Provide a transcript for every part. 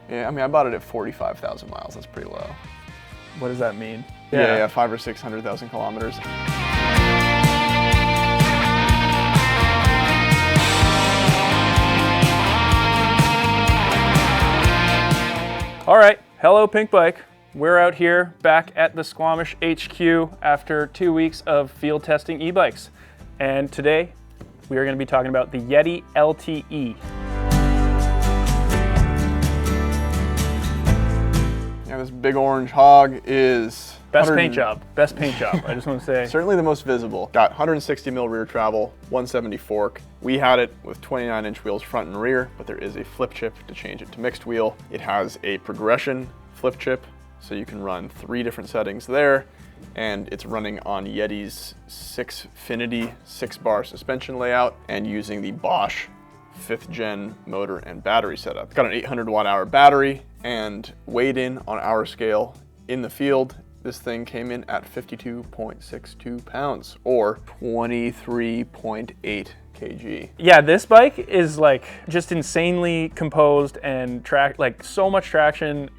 Yeah, I mean, I bought it at 45,000 miles. That's pretty low. What does that mean? Yeah, 500,000 or 600,000 kilometers. All right, hello Pinkbike. We're out here back at the Squamish HQ after 2 weeks of field testing e-bikes. And today we are going to be talking about the Yeti LTE. Yeah, this big orange hog is... Best paint job, I just want to say. Certainly the most visible. Got 160 mil rear travel, 170 fork. We had it with 29-inch wheels front and rear, but there is a flip chip to change it to mixed wheel. It has a progression flip chip, so you can run 3 different settings there, and it's running on Yeti's 6Finity 6-bar suspension layout and using the Bosch 5th gen motor and battery setup. It's got an 800 watt-hour battery, and weighed in on our scale in the field, this thing came in at 52.62 pounds or 23.8 kg. Yeah, this bike is like just insanely composed and like so much traction.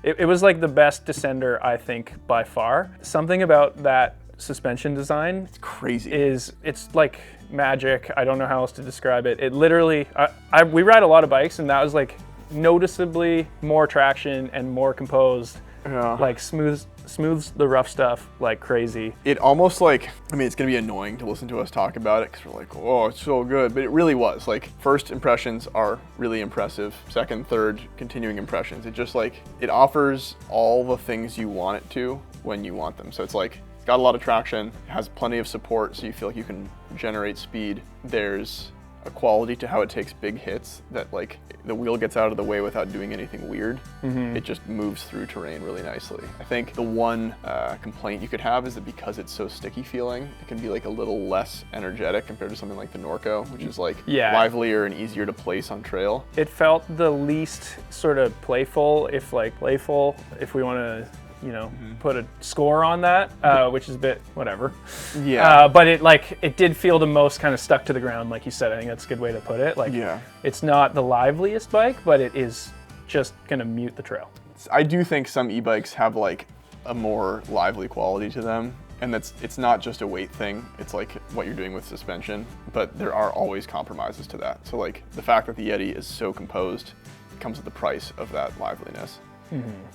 It was like the best descender, I think, by far. Something about that suspension design, it's crazy. It's like magic. I don't know how else to describe it. It literally, we ride a lot of bikes, and that was like noticeably more traction and more composed. Yeah. Like smooths the rough stuff like crazy. It almost like, I mean, it's gonna be annoying to listen to us talk about it because we're like, oh, it's so good, but it really was. Like, first impressions are really impressive. Second, third, continuing impressions. It just like, it offers all the things you want it to when you want them. So it's like, it's got a lot of traction, it has plenty of support, so you feel like you can generate speed. There's a quality to how it takes big hits that like the wheel gets out of the way without doing anything weird. It just moves through terrain really nicely. I think the one complaint you could have is that because it's so sticky feeling, it can be like a little less energetic compared to something like the Norco, which is like livelier and easier to place on trail. It felt the least sort of playful, if we want to, you know, put a score on that, which is a bit whatever. Yeah. But it did feel the most kind of stuck to the ground, like you said. I think that's a good way to put it. Like, yeah, it's not the liveliest bike, but it is just gonna mute the trail. I do think some e-bikes have like a more lively quality to them, and it's not just a weight thing. It's like what you're doing with suspension, but there are always compromises to that. So like the fact that the Yeti is so composed comes at the price of that liveliness.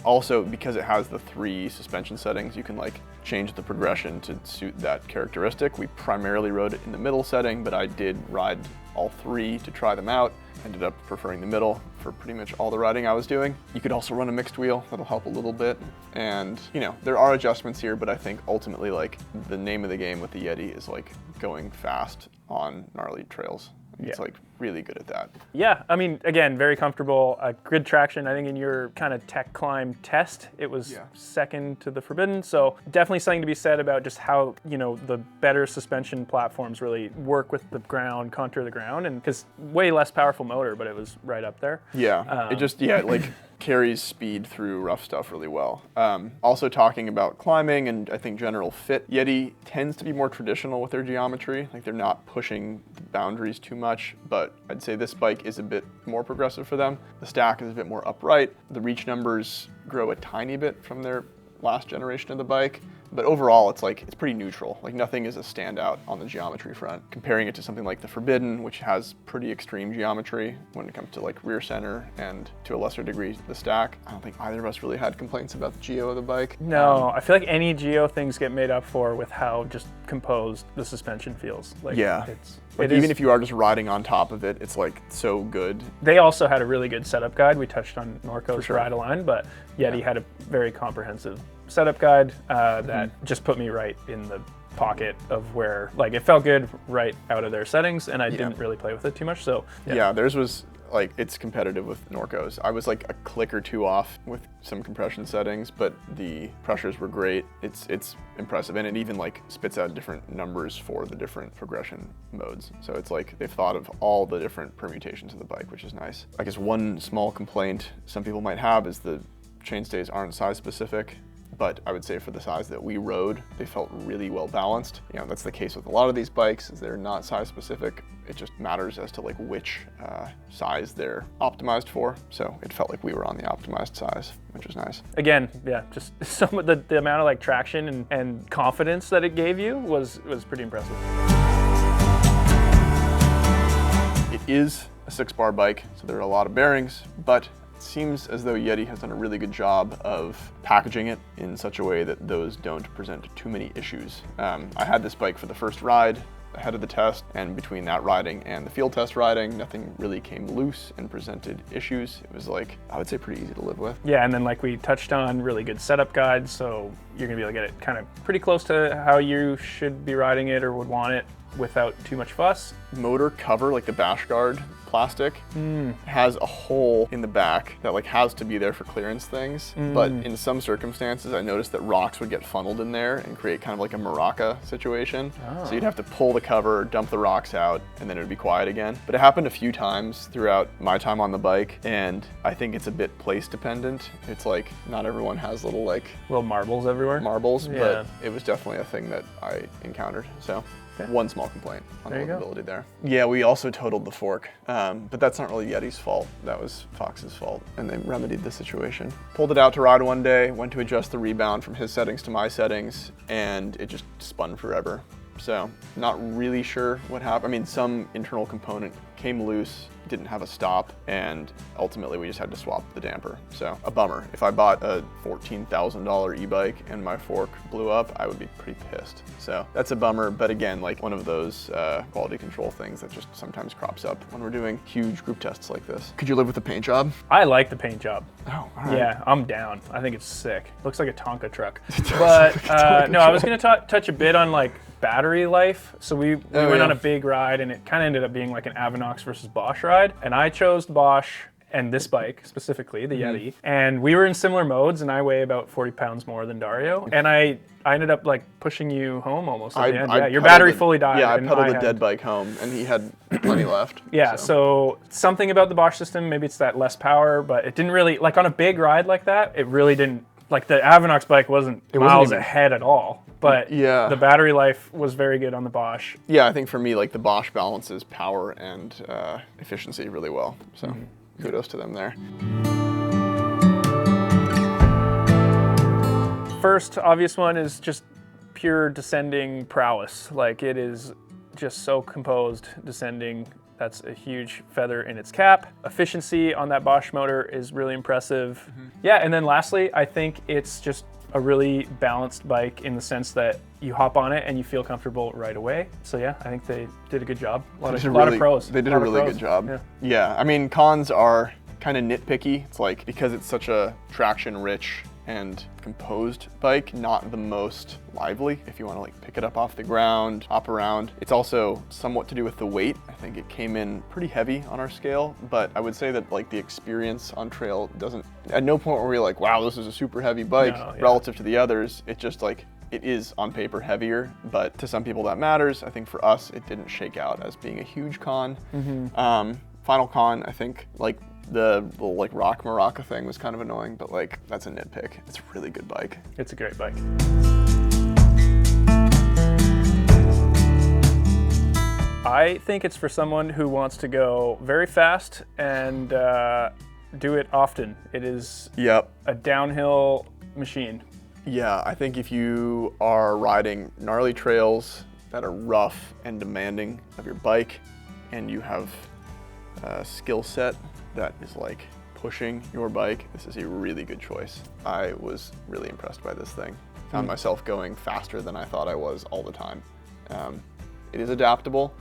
Also, because it has the 3 suspension settings, you can like change the progression to suit that characteristic. We primarily rode it in the middle setting, but I did ride all 3 to try them out. Ended up preferring the middle for pretty much all the riding I was doing. You could also run a mixed wheel, that'll help a little bit. And you know, there are adjustments here, but I think ultimately like the name of the game with the Yeti is like going fast on gnarly trails. It's like really good at that. Yeah, I mean, again, very comfortable, good traction. I think in your kind of tech climb test, it was second to the Forbidden. So definitely something to be said about just how, you know, the better suspension platforms really work with the ground, contour the ground, and because way less powerful motor, but it was right up there. Yeah, it just, like carries speed through rough stuff really well. Also talking about climbing and I think general fit, Yeti tends to be more traditional with their geometry. Like they're not pushing the boundaries too much, but I'd say this bike is a bit more progressive for them. The stack is a bit more upright. The reach numbers grow a tiny bit from their last generation of the bike, but overall it's pretty neutral. Like nothing is a standout on the geometry front. Comparing it to something like the Forbidden, which has pretty extreme geometry when it comes to like rear center and to a lesser degree the stack, I don't think either of us really had complaints about the geo of the bike. No, I feel like any geo things get made up for with how just composed the suspension feels. Like, yeah. Even if you are just riding on top of it, it's like so good. They also had a really good setup guide. We touched on Norco's Ride-A-Line, but Yeti had a very comprehensive setup guide that just put me right in the pocket of where, like, it felt good right out of their settings, and I didn't really play with it too much. So yeah, theirs was like, it's competitive with Norco's. I was like a click or 2 off with some compression settings, but the pressures were great. It's impressive, and it even like spits out different numbers for the different progression modes. So it's like they've thought of all the different permutations of the bike, which is nice. I guess one small complaint some people might have is the chainstays aren't size specific. but I would say for the size that we rode, they felt really well balanced. You know, that's the case with a lot of these bikes, is they're not size specific. It just matters as to like which size they're optimized for. So it felt like we were on the optimized size, which was nice. Again, yeah, just some of the amount of like traction and confidence that it gave you was pretty impressive. It is a 6-bar bike, so there are a lot of bearings, but it seems as though Yeti has done a really good job of packaging it in such a way that those don't present too many issues. I had this bike for the first ride ahead of the test, and between that riding and the field test riding, nothing really came loose and presented issues. It was like, I would say, pretty easy to live with. Yeah, and then like we touched on, really good setup guides, so you're gonna be able to get it kind of pretty close to how you should be riding it or would want it without too much fuss. Motor cover, like the bash guard plastic, has a hole in the back that like has to be there for clearance things. But in some circumstances, I noticed that rocks would get funneled in there and create kind of like a maraca situation. So you'd have to pull the cover, dump the rocks out, and then it would be quiet again. But it happened a few times throughout my time on the bike, and I think it's a bit place dependent. It's like not everyone has little marbles everywhere. Marbles, but it was definitely a thing that I encountered. So. One small complaint on the livability there. Yeah, we also totaled the fork, but that's not really Yeti's fault. That was Fox's fault, and they remedied the situation. Pulled it out to ride one day, went to adjust the rebound from his settings to my settings, and it just spun forever. So, not really sure what happened. I mean, some internal component came loose, didn't have a stop, and ultimately we just had to swap the damper. So, a bummer. If I bought a $14,000 e-bike and my fork blew up, I would be pretty pissed. So, that's a bummer, but again, like one of those quality control things that just sometimes crops up when we're doing huge group tests like this. Could you live with the paint job? I like the paint job. Oh, all right. Yeah, I'm down. I think it's sick. Looks like a Tonka truck. But no, I was gonna touch a bit on like battery life. So we went on a big ride, and it kind of ended up being like an Avinox versus Bosch ride. And I chose Bosch and this bike specifically, the Yeti. And we were in similar modes, and I weigh about 40 pounds more than Dario. And I ended up like pushing you home almost at the end. Yeah, your battery fully died. Yeah, I pedaled the dead bike home, and he had plenty left. Yeah, so something about the Bosch system, maybe it's that less power, but it didn't really, like on a big ride like that, it really didn't, like the Avinox bike wasn't miles ahead at all. But the battery life was very good on the Bosch. Yeah, I think for me, like the Bosch balances power and efficiency really well. So kudos to them there. First obvious one is just pure descending prowess. Like it is just so composed descending. That's a huge feather in its cap. Efficiency on that Bosch motor is really impressive. Yeah, and then lastly, I think it's just a really balanced bike in the sense that you hop on it and you feel comfortable right away. So yeah, I think they did a good job. A lot of pros. They did a really good job. Yeah, I mean, cons are kind of nitpicky. It's like, because it's such a traction-rich and composed bike, not the most lively if you want to like pick it up off the ground, hop around. It's also somewhat to do with the weight. I think it came in pretty heavy on our scale, but I would say that like the experience on trail doesn't, at no point were we like, wow, this is a super heavy bike relative to the others. It's just like, it is on paper heavier, but to some people that matters. I think for us, it didn't shake out as being a huge con. Final con, I think like the little like rock maraca thing was kind of annoying, but like that's a nitpick. It's a really good bike. It's a great bike. I think it's for someone who wants to go very fast and do it often. It is a downhill machine. Yeah, I think if you are riding gnarly trails that are rough and demanding of your bike, and you have a skill set that is like pushing your bike, this is a really good choice. I was really impressed by this thing. Found myself going faster than I thought I was all the time. It is adaptable.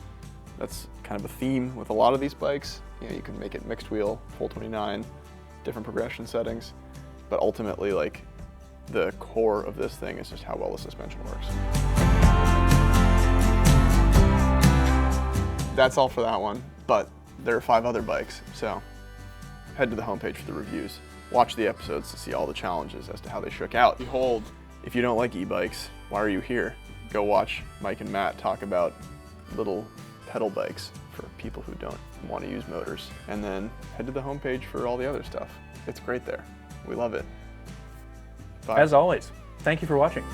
That's kind of a theme with a lot of these bikes. You know, you can make it mixed wheel, full 29, different progression settings, but ultimately like the core of this thing is just how well the suspension works. That's all for that one, but there are 5 other bikes, so head to the homepage for the reviews. Watch the episodes to see all the challenges as to how they shook out. Behold, if you don't like e-bikes, why are you here? Go watch Mike and Matt talk about little pedal bikes for people who don't want to use motors. And then head to the homepage for all the other stuff. It's great there. We love it. As always, thank you for watching.